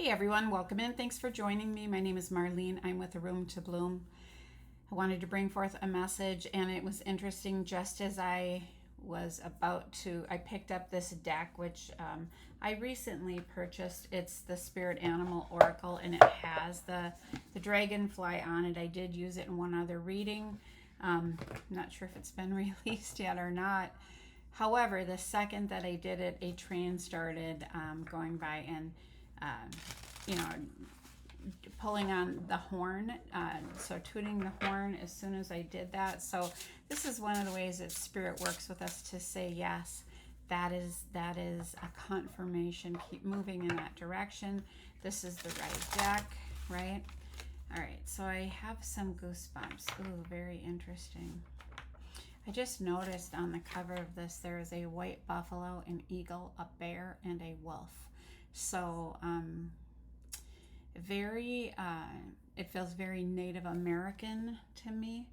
Hey everyone, welcome in. Thanks for joining me. My name is Marlene. I'm with A Room to Bloom. I wanted to bring forth a message, and it was interesting just as I was about to. I picked up this deck, which I recently purchased. It's the Spirit Animal Oracle, and it has the dragonfly on it. I did use it in one other reading. Not sure if it's been released yet or not. However, the second that I did it, a train started going by, and uh, you know, pulling on the horn, so tooting the horn as soon as I did that. So this is one of the ways that Spirit works with us to say yes. That is a confirmation. Keep moving in that direction. This is the right deck, right? All right, so I have some goosebumps. Ooh, very interesting. I just noticed on the cover of this there is a white buffalo, an eagle, a bear, and a wolf. So it feels very Native American to me.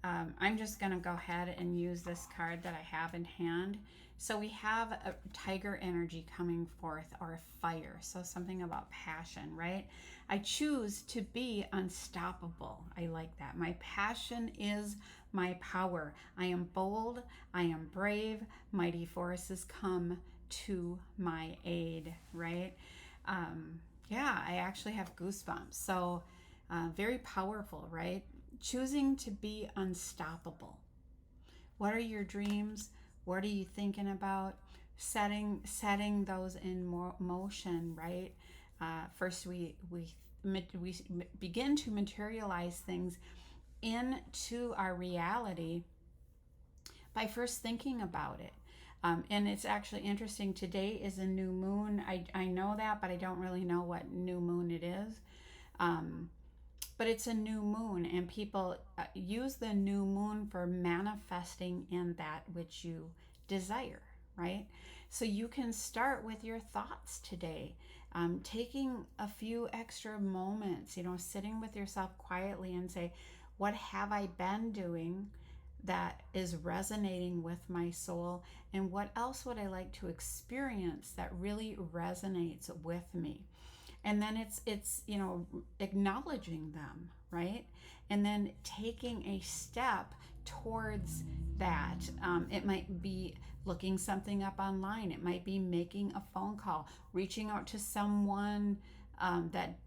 I'm just going to go ahead and use this card that I have in hand. So we have a tiger energy coming forth, or fire. So something about passion, right? I choose to be unstoppable. I like that. My passion is my power. I am bold. I am brave. Mighty forces come to my aid, right? Yeah, I actually have goosebumps. So very powerful, right? Choosing to be unstoppable. What are your dreams? What are you thinking about? Setting those in motion, right? First, we begin to materialize things into our reality by first thinking about it. And it's actually interesting. Today is a new moon. I know that, but I don't really know what new moon it is. But it's a new moon, and people use the new moon for manifesting in that which you desire, right? So you can start with your thoughts today, taking a few extra moments, sitting with yourself quietly and say, what have I been doing that is resonating with my soul, and what else would I like to experience that really resonates with me? And then it's acknowledging them, right? And then taking a step towards that. It might be looking something up online. It might be making a phone call, reaching out to someone that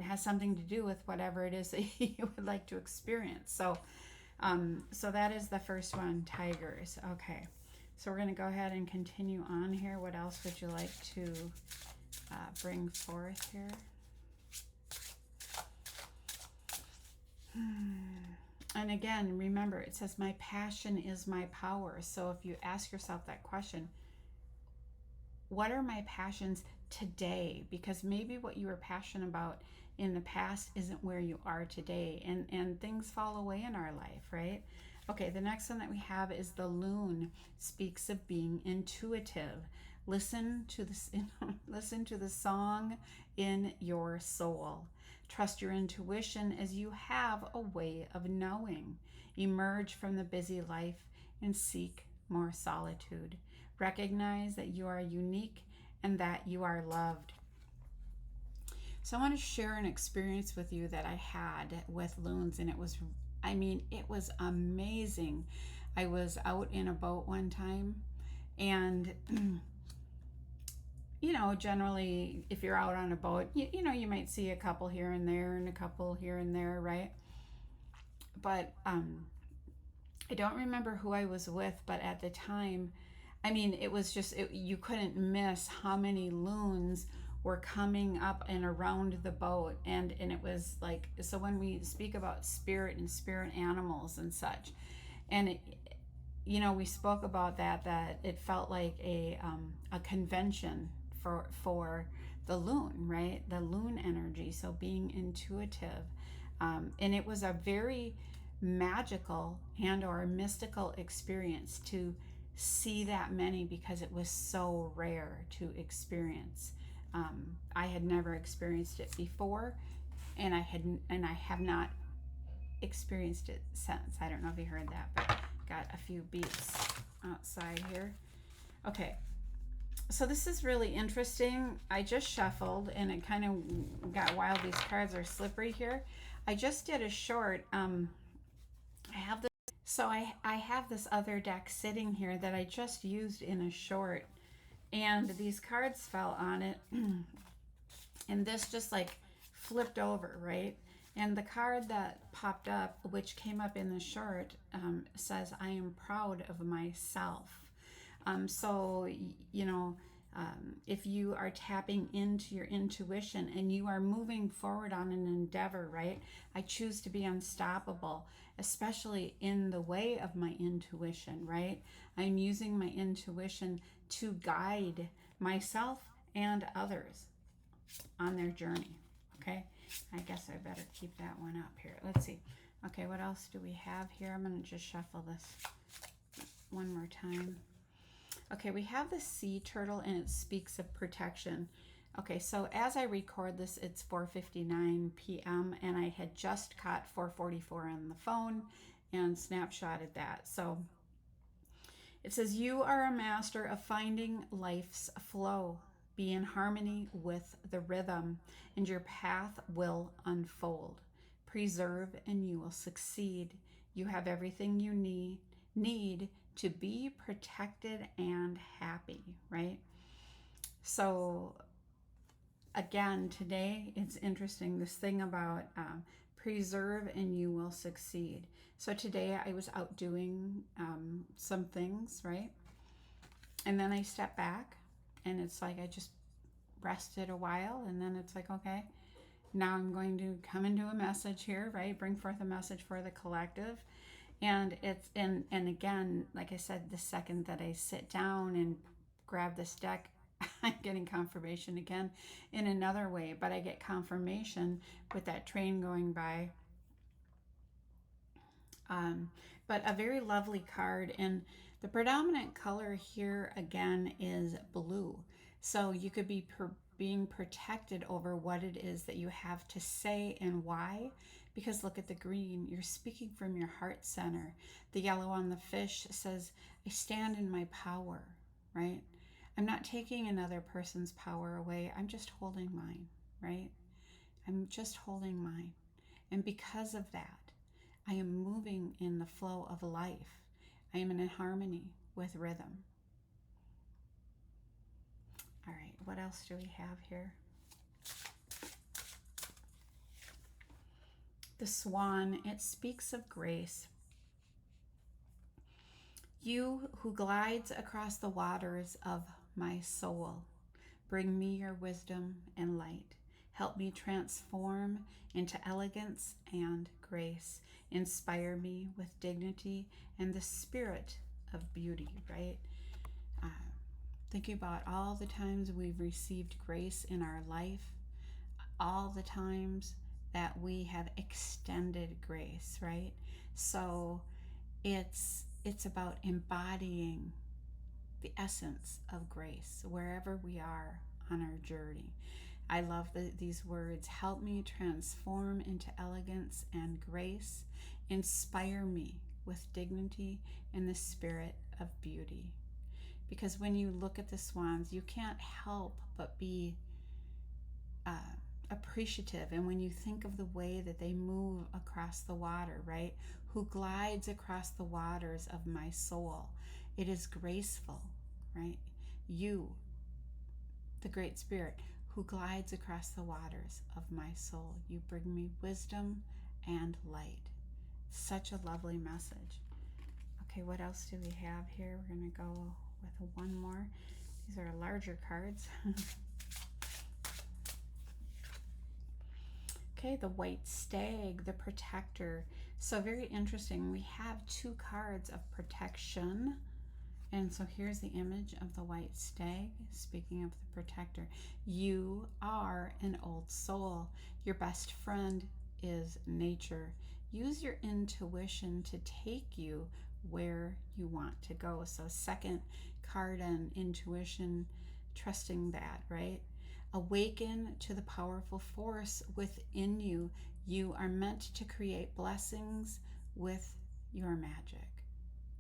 has something to do with whatever it is that you would like to experience. So that is the first one, tigers. Okay, so we're going to go ahead and continue on here. What else would you like to bring forth here? And again, remember, it says my passion is my power. So if you ask yourself that question, what are my passions today? Because maybe what you were passionate about in the past isn't where you are today, and things fall away in our life, right? Okay, the next one that we have is the loon. Speaks of being intuitive. Listen to this. Listen to the song in your soul. Trust your intuition, as you have a way of knowing. Emerge from the busy life and seek more solitude. Recognize that you are unique and that you are loved. So I want to share an experience with you that I had with loons, and it was amazing. I was out in a boat one time, and generally if you're out on a boat, you might see a couple here and there and a couple here and there, right? But I don't remember who I was with, but at the time, it was just, you couldn't miss how many loons were coming up and around the boat. And it was like, so when we speak about spirit and spirit animals and such, and we spoke about that it felt like a convention for the loon, right? The loon energy. So being intuitive. And it was a very magical and or mystical experience to see that many, because it was so rare to experience. I had never experienced it before, and I have not experienced it since. I don't know if you heard that, but got a few beeps outside here. Okay, So this is really interesting. I just shuffled and it kind of got wild. These cards are slippery here. I just did a short. I have this. So I have this other deck sitting here that I just used in a short, and these cards fell on it, and this just like flipped over, right? And the card that popped up, which came up in the short, says, "I am proud of myself." So, if you are tapping into your intuition and you are moving forward on an endeavor, right? I choose to be unstoppable, especially in the way of my intuition, right? I'm using my intuition to guide myself and others on their journey. Okay, I guess I better keep that one up here. Let's see. Okay, what else do we have here? I'm going to just shuffle this one more time. Okay, we have the sea turtle and it speaks of protection. Okay, so as I record this, it's 4:59 p.m. and I had just caught 4:44 on the phone and snapshotted that. So it says, "You are a master of finding life's flow. Be in harmony with the rhythm, and your path will unfold. Preserve, and you will succeed. You have everything you need to be protected and happy," right? So again, today it's interesting, this thing about preserve and you will succeed. So today I was out doing some things, right? And then I stepped back and it's like I just rested a while, and then it's like, okay, now I'm going to come into a message here, right? Bring forth a message for the collective. And it's and again, like I said, the second that I sit down and grab this deck, I'm getting confirmation again in another way, but I get confirmation with that train going by. Um, but a very lovely card, and the predominant color here again is blue. So you could be being protected over what it is that you have to say and why. Because look at the green, you're speaking from your heart center. The yellow on the fish says, "I stand in my power," right? I'm not taking another person's power away. I'm just holding mine, right? I'm just holding mine. And because of that, I am moving in the flow of life. I am in harmony with rhythm. All right, what else do we have here? The swan, it speaks of grace. You who glides across the waters of my soul, bring me your wisdom and light. Help me transform into elegance and grace. Inspire me with dignity and the spirit of beauty, right? Uh, Thinking about all the times we've received grace in our life, all the times that we have extended grace, right? So it's about embodying the essence of grace wherever we are on our journey. I love these words. Help me transform into elegance and grace. Inspire me with dignity and the spirit of beauty. Because when you look at the swans, you can't help but be uh, appreciative. And when you think of the way that they move across the water, right? Who glides across the waters of my soul? It is graceful, right? You, the Great Spirit, who glides across the waters of my soul. You bring me wisdom and light. Such a lovely message. Okay, what else do we have here? We're going to go with one more. These are larger cards. Okay, the white stag, the protector. So very interesting. We have two cards of protection. And so here's the image of the white stag, speaking of the protector. You are an old soul. Your best friend is nature. Use your intuition to take you where you want to go. So second card on intuition, trusting that, right? Awaken to the powerful force within you. You are meant to create blessings with your magic.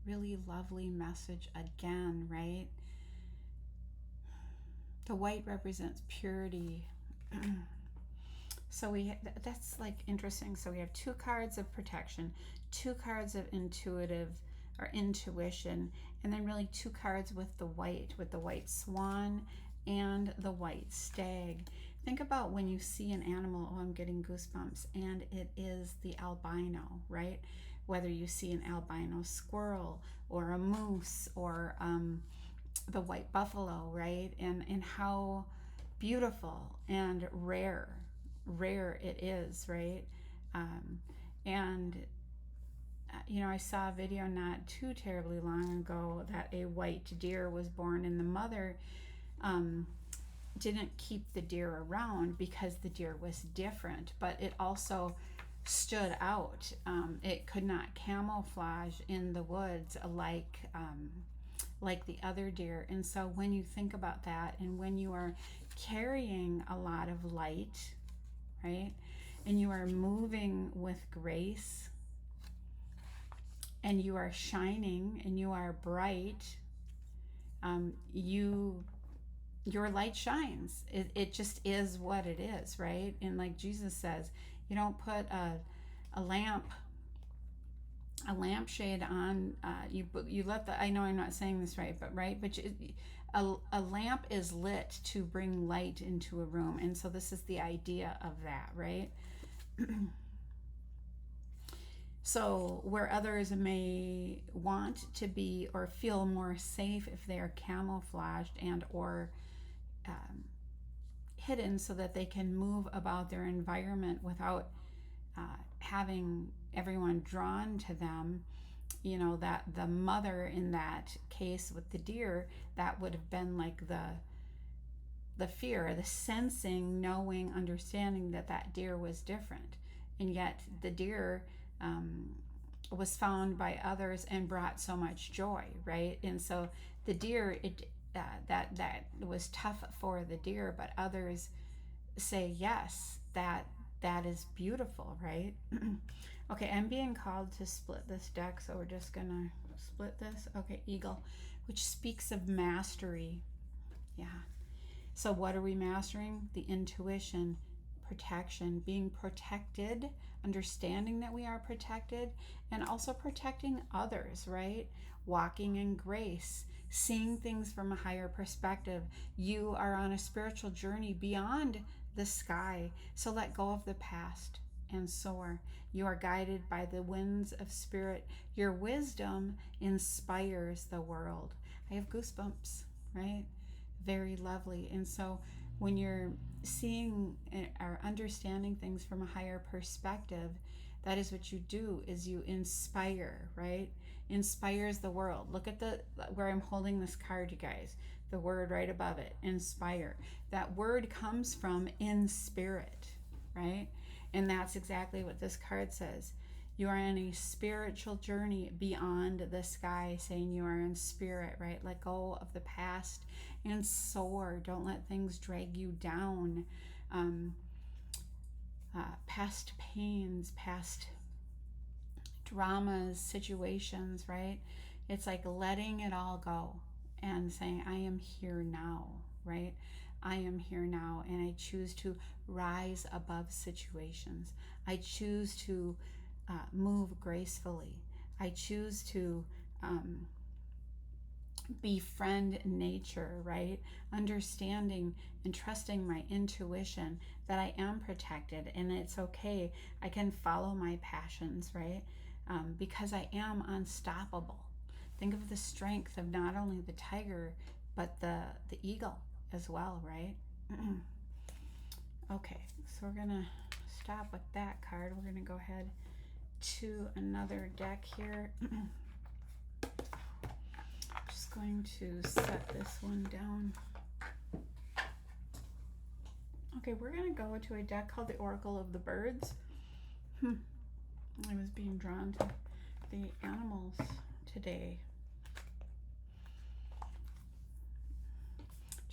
Really lovely message again, right? The white represents purity. So that's like interesting. So we have 2 cards of protection, 2 cards of intuitive or intuition, and then really 2 cards with the white swan and the white stag. Think about when you see an animal, oh, I'm getting goosebumps, and it is the albino, right? Whether you see an albino squirrel or a moose or the white buffalo, right? And how beautiful and rare it is, right? And you know, I saw a video not too terribly long ago that a white deer was born, and the mother didn't keep the deer around because the deer was different, but it also stood out. It could not camouflage in the woods like the other deer. And so when you think about that, and when you are carrying a lot of light, right, and you are moving with grace, and you are shining, and you are bright, your light shines. It just is what it is, right? And like Jesus says, you don't put a lampshade on. You let the. I know I'm not saying this right, but right, but a lamp is lit to bring light into a room, and so this is the idea of that, right? So where others may want to be or feel more safe if they are camouflaged and or hidden, so that they can move about their environment without having everyone drawn to them, you know, that the mother in that case with the deer, that would have been like the fear, the sensing, knowing, understanding that that deer was different. And yet the deer was found by others and brought so much joy, right? And so the deer, that was tough for the deer, but others say, yes, that is beautiful, right? Okay, I'm being called to split this deck, so we're just gonna split this. Okay, eagle, which speaks of mastery. Yeah. So what are we mastering? The intuition, protection, being protected, understanding that we are protected, and also protecting others, right? Walking in grace, seeing things from a higher perspective. You are on a spiritual journey beyond the sky, so let go of the past and soar. You are guided by the winds of spirit. Your wisdom inspires the world. I have goosebumps, right? Very lovely. And so when you're seeing or understanding things from a higher perspective, that is what you do, is you inspire, right? Inspires the world. Look at where I'm holding this card, you guys. The word right above it, inspire. That word comes from in spirit, right? And that's exactly what this card says. You are on a spiritual journey beyond the sky, saying you are in spirit, right? Let go of the past and soar. Don't let things drag you down. Past pains, past dramas, situations, right? It's like letting it all go and saying, I am here now, right? I am here now, and I choose to rise above situations. I choose to move gracefully. I choose to befriend nature, right? Understanding and trusting my intuition that I am protected and it's okay. I can follow my passions, right? Because I am unstoppable. Think of the strength of not only the tiger, but the eagle as well, right? Okay, so we're gonna stop with that card. We're gonna go ahead to another deck here. Just going to set this one down. Okay, we're gonna go to a deck called the Oracle of the Birds. I was being drawn to the animals today.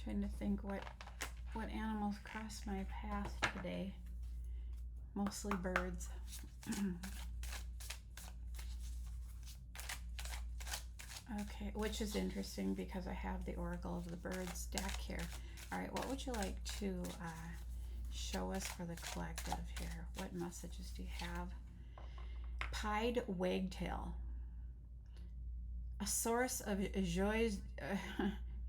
Trying to think what animals crossed my path today. Mostly birds. Okay, which is interesting because I have the Oracle of the Birds deck here. All right, what would you like to show us for the collective here? What messages do you have? Pied wagtail. A source of joie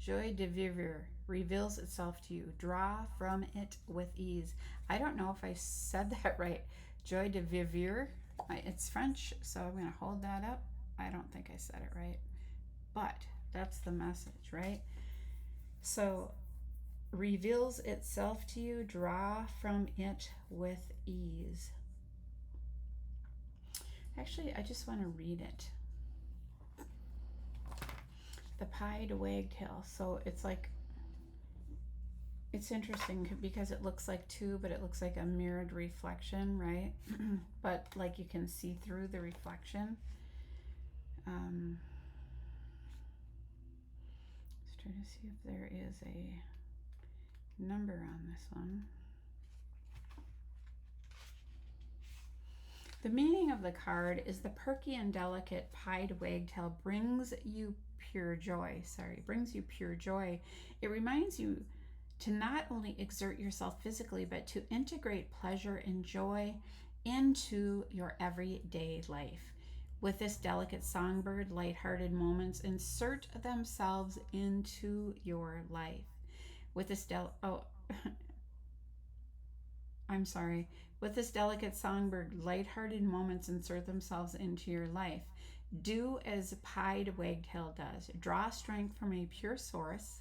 de vivre reveals itself to you. Draw from it with ease. I don't know if I said that right. Joie de vivre. It's French, so I'm going to hold that up. I don't think I said it right. But that's the message, right? So, reveals itself to you. Draw from it with ease. Actually, I just want to read it. The pied wagtail. So it's like, it's interesting because it looks like two, but it looks like a mirrored reflection, right? But like you can see through the reflection. Let's try to see if there is a number on this one. The meaning of the card is the perky and delicate pied wagtail brings you pure joy. Brings you pure joy. It reminds you to not only exert yourself physically, but to integrate pleasure and joy into your everyday life. With this delicate songbird, lighthearted moments insert themselves into your life. With this With this delicate songbird, lighthearted moments insert themselves into your life. Do as pied wagtail does. Draw strength from a pure source.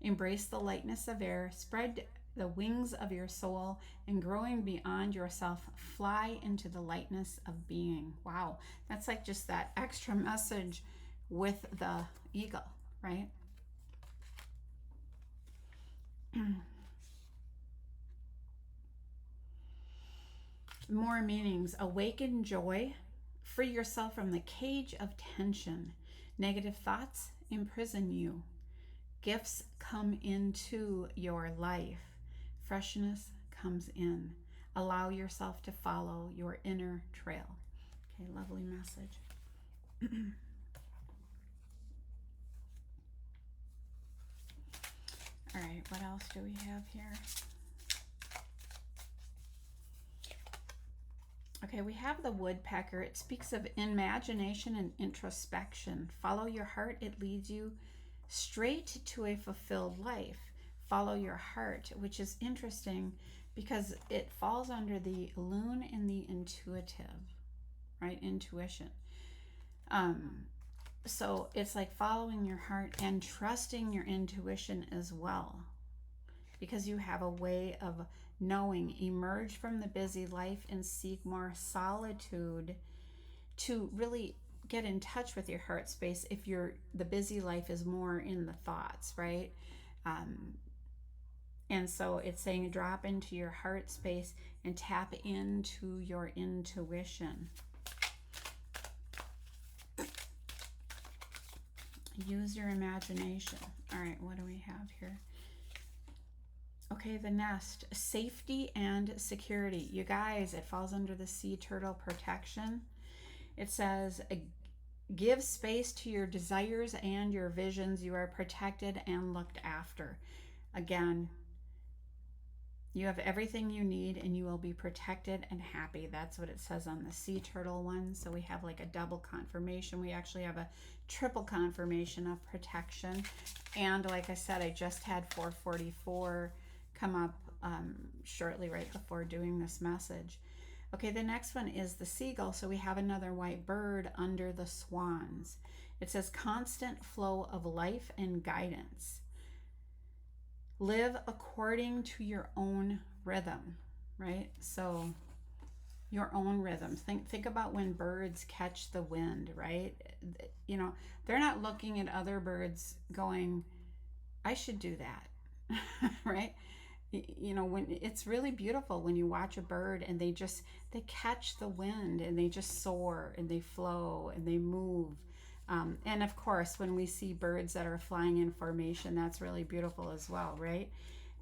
Embrace the lightness of air. Spread the wings of your soul, and growing beyond yourself, fly into the lightness of being. Wow, that's like just that extra message with the eagle, right? More meanings. Awaken joy. Free yourself from the cage of tension. Negative thoughts imprison you. Gifts come into your life. Freshness comes in. Allow yourself to follow your inner trail. Okay, lovely message. All right, what else do we have here? Okay, we have the woodpecker. It speaks of imagination and introspection. Follow your heart. It leads you straight to a fulfilled life. Follow your heart, which is interesting because it falls under the loon and the intuitive, right? Intuition. So it's like following your heart and trusting your intuition as well, because you have a way of knowing. Emerge from the busy life and seek more solitude to really get in touch with your heart space. If the busy life is more in the thoughts, right? And so it's saying drop into your heart space and tap into your intuition. Use your imagination. All right, what do we have here? Okay, the nest. Safety and security. You guys, it falls under the sea turtle protection. It says, give space to your desires and your visions. You are protected and looked after. Again, you have everything you need and you will be protected and happy. That's what it says on the sea turtle one. So we have like a double confirmation. We actually have a triple confirmation of protection. And like I said, I just had 444 come up shortly right before doing this message. Okay, the next one is the seagull. So we have another white bird under the swans. It says constant flow of life and guidance. Live according to your own rhythm, right? So your own rhythms. Think about when birds catch the wind, right? You know, they're not looking at other birds going, I should do that, right? You know, when it's really beautiful when you watch a bird and they catch the wind and they just soar and they flow and they move. And of course, when we see birds that are flying in formation, that's really beautiful as well, right?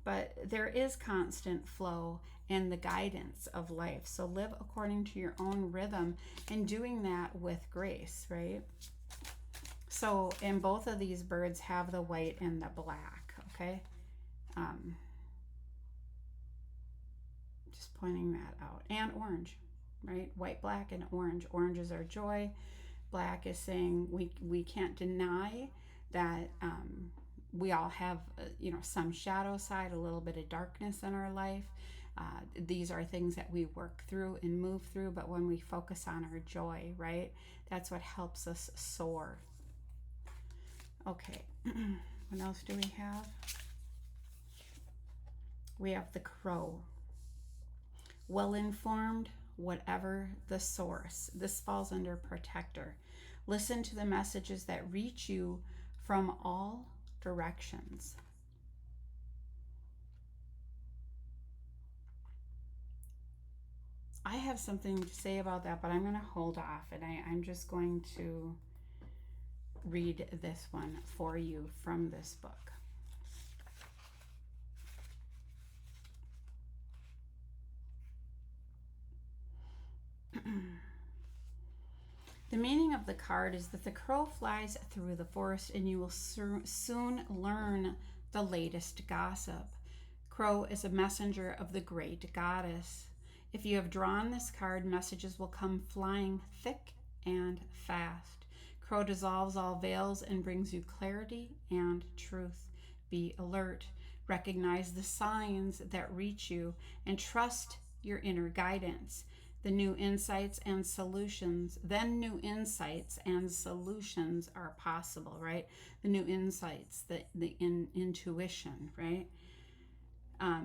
But there is constant flow and the guidance of life. So live according to your own rhythm and doing that with grace, right? So, and both of these birds have the white and the black, okay? Um, just pointing that out. And orange, right? White, black, and orange. Orange is our joy. Black is saying we can't deny that we all have, some shadow side, a little bit of darkness in our life. These are things that we work through and move through, but when we focus on our joy, right, that's what helps us soar. Okay, what else do we have? We have the crow. Well-informed, whatever the source. This falls under protector. Listen to the messages that reach you from all directions. I have something to say about that, but I'm going to hold off, and I'm just going to read this one for you from this book. The meaning of the card is that the crow flies through the forest and you will soon learn the latest gossip. Crow is a messenger of the great goddess. If you have drawn this card, messages will come flying thick and fast. Crow dissolves all veils and brings you clarity and truth. Be alert. Recognize the signs that reach you and trust your inner guidance. New insights and solutions are possible, right? The new insights, the intuition, right? I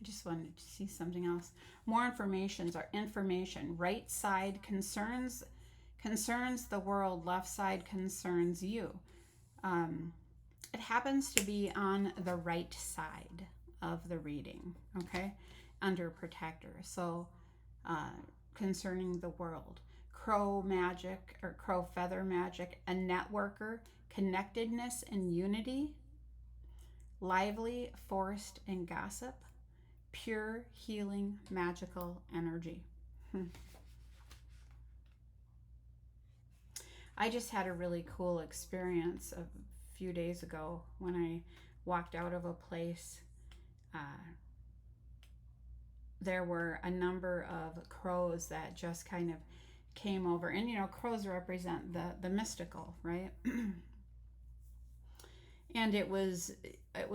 just wanted to see something else. More information. Right side concerns the world, left side concerns you. It happens to be on the right side of the reading, okay, under protector. So concerning the world. Crow magic or crow feather magic, a networker, connectedness and unity, lively forest and gossip, pure healing magical energy. I just had a really cool experience a few days ago when I walked out of a place. There were a number of crows that just kind of came over, and crows represent the mystical, right? And it was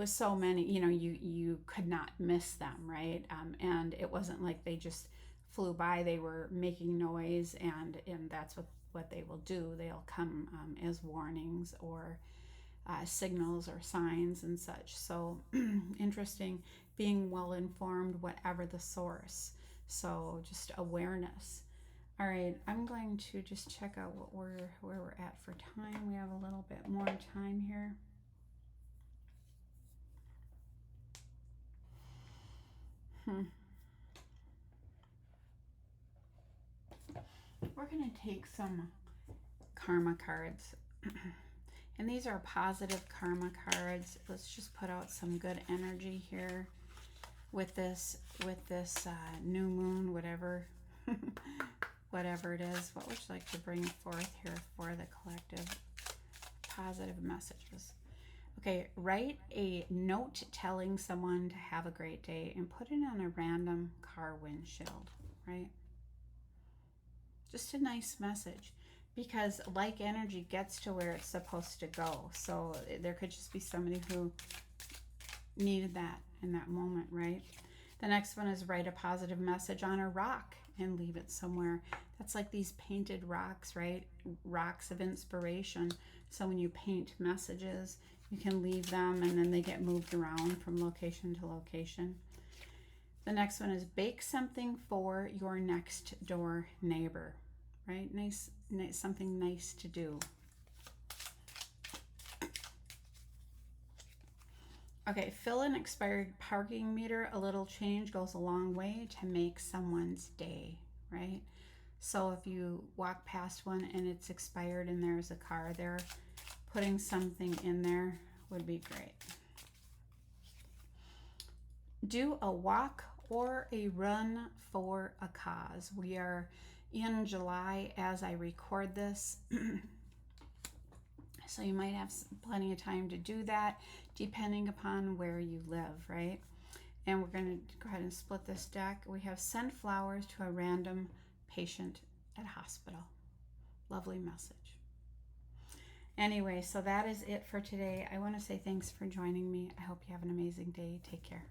so many, you could not miss them, right? And it wasn't like they just flew by. They were making noise, and that's what they will do. They'll come as warnings or signals or signs and such. So interesting, being well informed, whatever the source. So just awareness. All right, I'm going to just check out where we're at for time. We have a little bit more time here. We're going to take some karma cards. And these are positive karma cards. Let's just put out some good energy here with this new moon, whatever whatever it is. What would you like to bring forth here for the collective positive messages? Okay, write a note telling someone to have a great day and put it on a random car windshield, right? Just a nice message, because like energy gets to where it's supposed to go. So there could just be somebody who needed that in that moment, right? The next one is write a positive message on a rock and leave it somewhere. That's like these painted rocks, right? Rocks of inspiration. So when you paint messages, you can leave them and then they get moved around from location to location. The next one is bake something for your next door neighbor, right? Nice, something nice to do. Okay, fill an expired parking meter. A little change goes a long way to make someone's day, right? So if you walk past one and it's expired and there's a car there, putting something in there would be great. Do a walk or a run for a cause. We are in July as I record this. So you might have plenty of time to do that depending upon where you live, right? And we're going to go ahead and split this deck. We have send flowers to a random patient at hospital. Lovely message. Anyway, so that is it for today. I want to say thanks for joining me. I hope you have an amazing day. Take care.